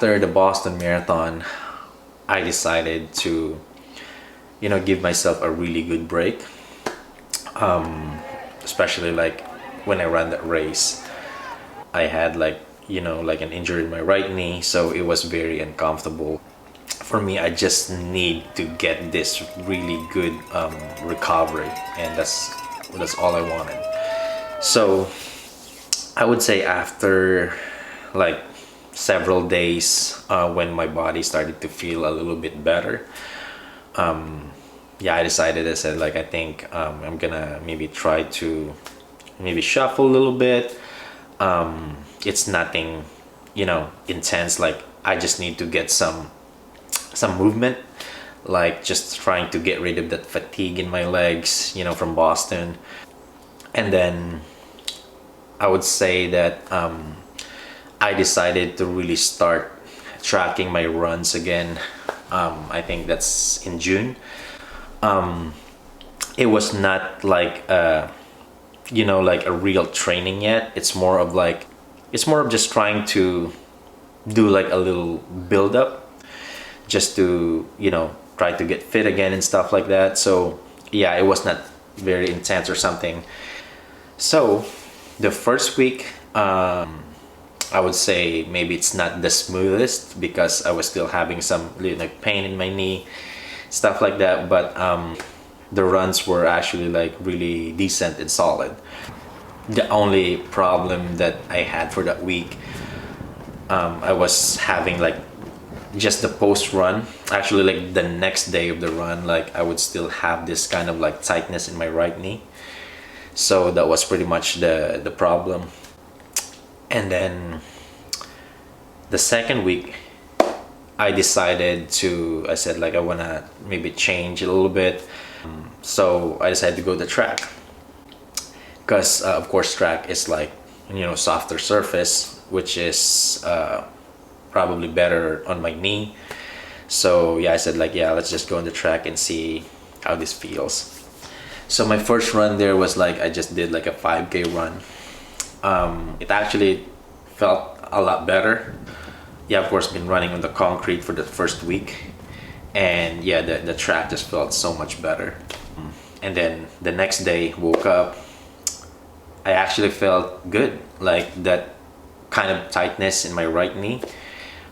after the Boston Marathon, I decided to, give myself a really good break. Especially like when I ran that race, I had like an injury in my right knee, so it was very uncomfortable. For me, I just need to get this really good recovery, and that's all I wanted. So I would say after like several days, when my body started to feel a little bit better, yeah, I decided. I said like I think I'm gonna maybe try to maybe shuffle a little bit. It's nothing, intense. Like I just need to get some movement, like just trying to get rid of that fatigue in my legs, from Boston. And then I would say that I decided to really start tracking my runs again. I think that's in June. It was not like like a real training yet. It's more of just trying to do like a little build up, just to try to get fit again and stuff like that. So yeah, it was not very intense or something. So the first week, I would say maybe it's not the smoothest because I was still having some like pain in my knee, stuff like that. But the runs were actually like really decent and solid. The only problem that I had for that week, I was having like just the post run, actually like the next day of the run, like I would still have this kind of like tightness in my right knee. So that was pretty much the problem. And then the second week, I said like I want to maybe change a little bit. So I decided to go to track because of course track is like softer surface, which is probably better on my knee. So yeah, I said like yeah, let's just go on the track and see how this feels. So my first run there was like I just did like a 5K run. It actually felt a lot better. Yeah, of course, been running on the concrete for the first week, and yeah, the track just felt so much better. And then the next day, woke up, I actually felt good. Like that kind of tightness in my right knee,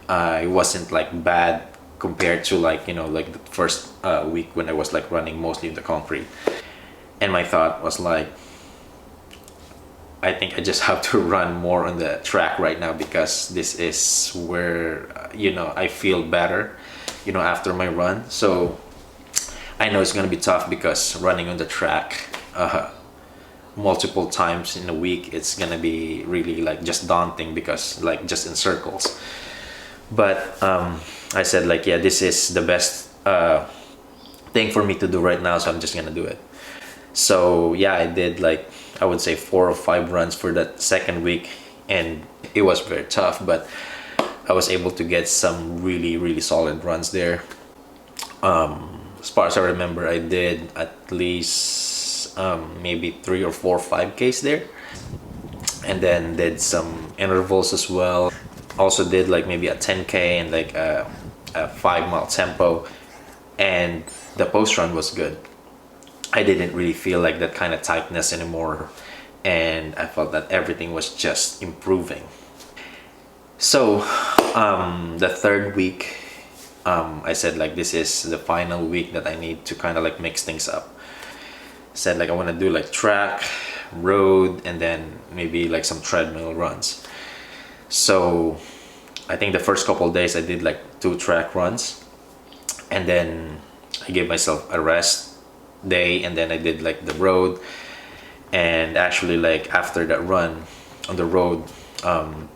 it wasn't like bad compared to like like the first week when I was like running mostly in the concrete. And my thought was like, I think I just have to run more on the track right now because this is where I feel better after my run. So I know it's gonna be tough because running on the track multiple times in a week, it's gonna be really like just daunting because like just in circles. But I said like yeah, this is the best thing for me to do right now, so I'm just gonna do it. So yeah, I did like I would say 4 or 5 runs for that second week, and it was very tough, but I was able to get some really solid runs there. As far as I remember, I did at least maybe 3 or 4 5Ks there, and then did some intervals as well. Also did like maybe a 10K and like a 5-mile tempo, and the post run was good. I didn't really feel like that kind of tightness anymore, and I felt that everything was just improving. So the third week, I said like this is the final week that I need to kind of like mix things up. Said like I want to do like track, road, and then maybe like some treadmill runs. So I think the first couple of days I did like 2 track runs, and then I gave myself a rest day, and then I did like the road. And actually like after that run on the road,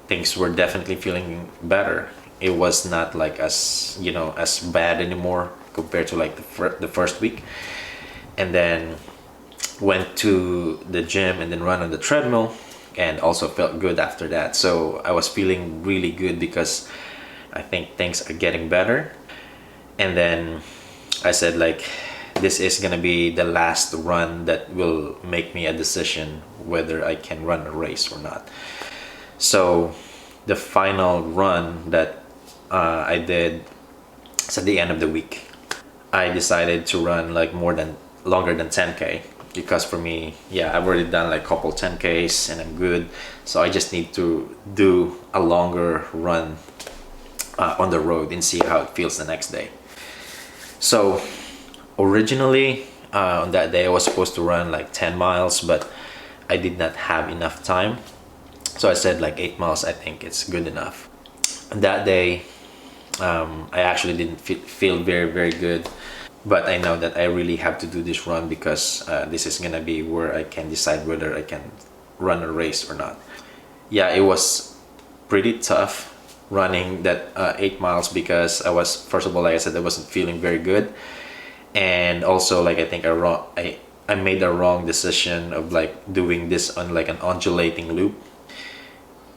things were definitely feeling better. It was not like as as bad anymore compared to like the first week. And then went to the gym and then run on the treadmill, and also felt good after that. So I was feeling really good because I think things are getting better. And then I said like this is gonna be the last run that will make me a decision whether I can run a race or not. So the final run that I did, it's at the end of the week, I decided to run like longer than 10K, because for me, yeah, I've already done like couple 10Ks and I'm good. So I just need to do a longer run on the road and see how it feels the next day. So originally on that day I was supposed to run like 10 miles, but I did not have enough time. So I said like 8 miles, I think it's good enough. And that day, I actually didn't feel very good. But I know that I really have to do this run because this is gonna be where I can decide whether I can run a race or not. Yeah, it was pretty tough running that 8 miles because I was, first of all, like I said, I wasn't feeling very good. And also, like, I think I made a wrong decision of like doing this on like an undulating loop.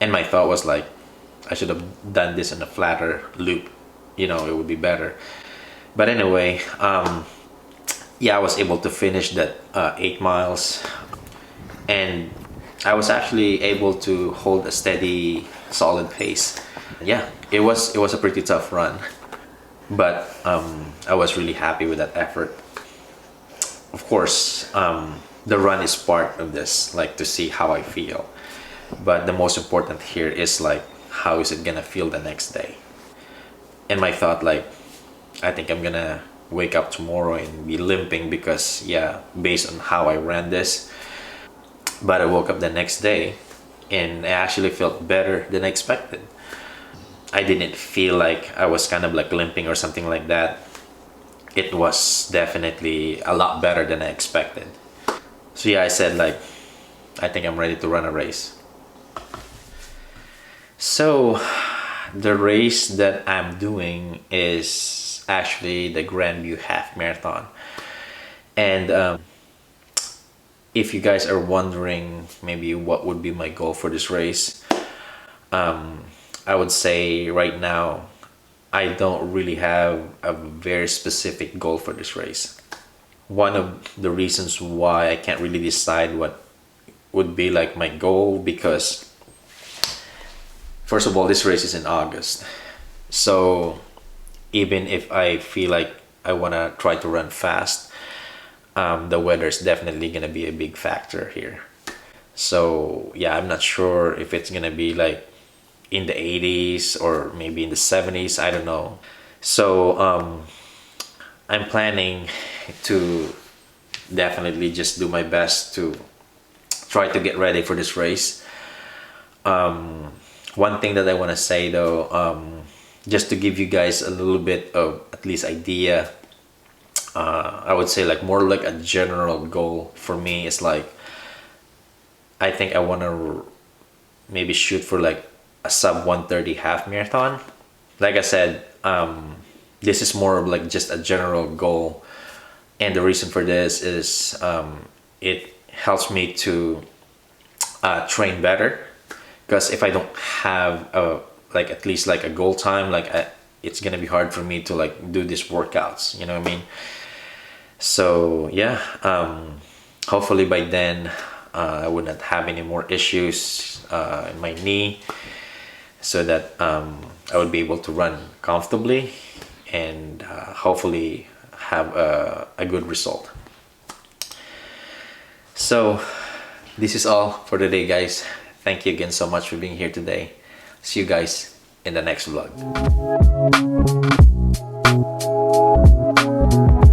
And my thought was like, I should have done this in a flatter loop, you know, it would be better. But anyway, yeah, I was able to finish that 8 miles, and I was actually able to hold a steady, solid pace. Yeah, it was a pretty tough run, but I was really happy with that effort. Of course, the run is part of this, like to see how I feel. But the most important here is like, how is it gonna feel the next day? And my thought, like, I think I'm gonna wake up tomorrow and be limping because, yeah, based on how I ran this. But I woke up the next day and I actually felt better than I expected. I didn't feel like I was kind of like limping or something like that. It was definitely a lot better than I expected. So yeah, I said like, I think I'm ready to run a race. So the race that I'm doing is actually the Grandview Half Marathon. And if you guys are wondering maybe what would be my goal for this race, I would say right now I don't really have a very specific goal for this race. One of the reasons why I can't really decide what would be like my goal, because first of all, this race is in August. So even if I feel like I want to try to run fast, the weather is definitely going to be a big factor here. So yeah, I'm not sure if it's going to be like in the 80s or maybe in the 70s, I don't know. So I'm planning to definitely just do my best to try to get ready for this race. One thing that I want to say though, just to give you guys a little bit of at least idea, I would say like more like a general goal for me is like, I think I want to maybe shoot for like a sub 130 half marathon. Like I said, this is more of like just a general goal, and the reason for this is it helps me to train better, because if I don't have like at least like a goal time, like it's gonna be hard for me to like do these workouts, you know what I mean? So yeah, hopefully by then I would not have any more issues in my knee, so that I would be able to run comfortably and hopefully have a good result. So this is all for today, guys. Thank you again so much for being here today. See you guys in the next vlog.